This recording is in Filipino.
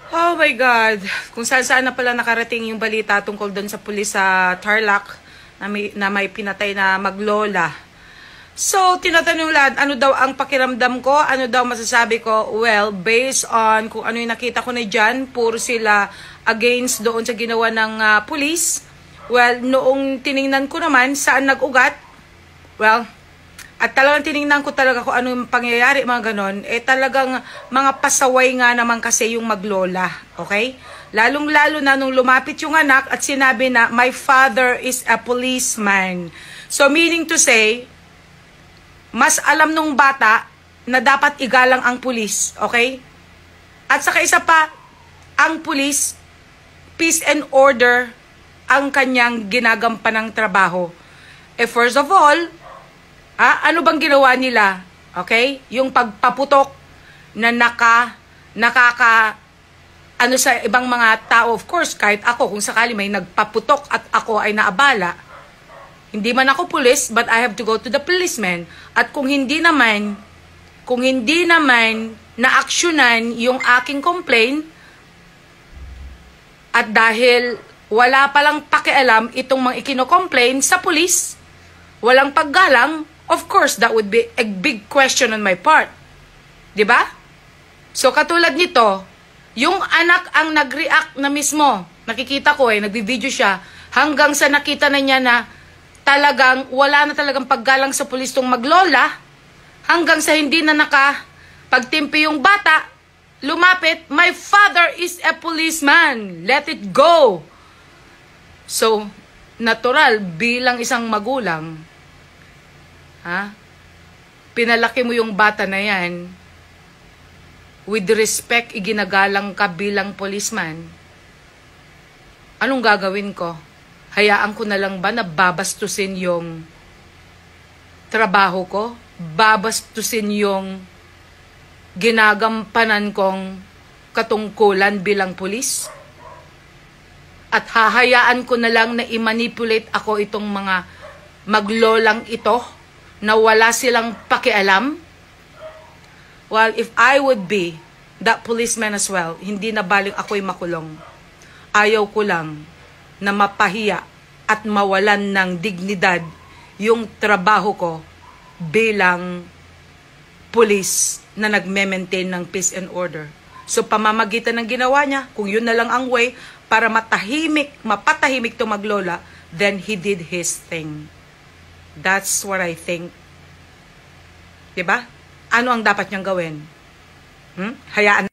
Oh my God. Kung saan na pala nakarating yung balita tungkol doon sa pulis sa Tarlac na may pinatay na maglola. So, tinatanong lahat, ano daw ang pakiramdam ko? Ano daw masasabi ko? Well, based on kung ano yung nakita ko na dyan, puro sila against doon sa ginawa ng pulis. Well, noong tiningnan ko naman, saan nag-ugat? Well, at talagang tiningnan ko talaga kung ano yung pangyayari, mga ganon, talagang mga pasaway nga naman kasi yung maglola, okay? Lalong-lalo na nung lumapit yung anak at sinabi na, my father is a policeman. So, meaning to say, mas alam nung bata na dapat igalang ang pulis, okay? At saka isa pa, ang pulis, peace and order, ang kanyang ginagampanang trabaho. First of all, ano bang ginawa nila? Okay? Yung pagpaputok na ano sa ibang mga tao, of course, kahit ako, kung sakali may nagpaputok at ako ay naabala, hindi man ako pulis, but I have to go to the policeman. At kung hindi naman na-actionan yung aking complaint, at dahil wala palang pakialam itong mga ikino-complain sa pulis, walang paggalang, of course, that would be a big question on my part. Diba? So, katulad nito, yung anak ang nag-react na mismo. Nakikita ko nagbi-video siya, hanggang sa nakita na niya na talagang wala na talagang paggalang sa pulis tong maglola, hanggang sa hindi na nakapagtimpi yung bata, lumapit, my father is a policeman. Let it go. So, natural, bilang isang magulang, pinalaki mo yung bata na yan, with respect, iginagalang ka bilang policeman. Anong gagawin ko? Hayaan ko na lang ba na babastusin yung trabaho ko? Babastusin yung ginagampanan kong katungkulan bilang pulis? At hahayaan ko na lang na i-manipulate ako itong mga maglolang ito na wala silang pakialam? Well, if I would be that policeman as well, hindi na baling ako'y makulong. Ayaw ko lang na mapahiya at mawalan ng dignidad yung trabaho ko bilang police na nagme-maintain ng peace and order. So, pamamagitan ng ginawa niya, kung yun na lang ang way para mapatahimik to maglola, then he did his thing. That's what I think. Diba? Ano ang dapat niyang gawin? Hayaan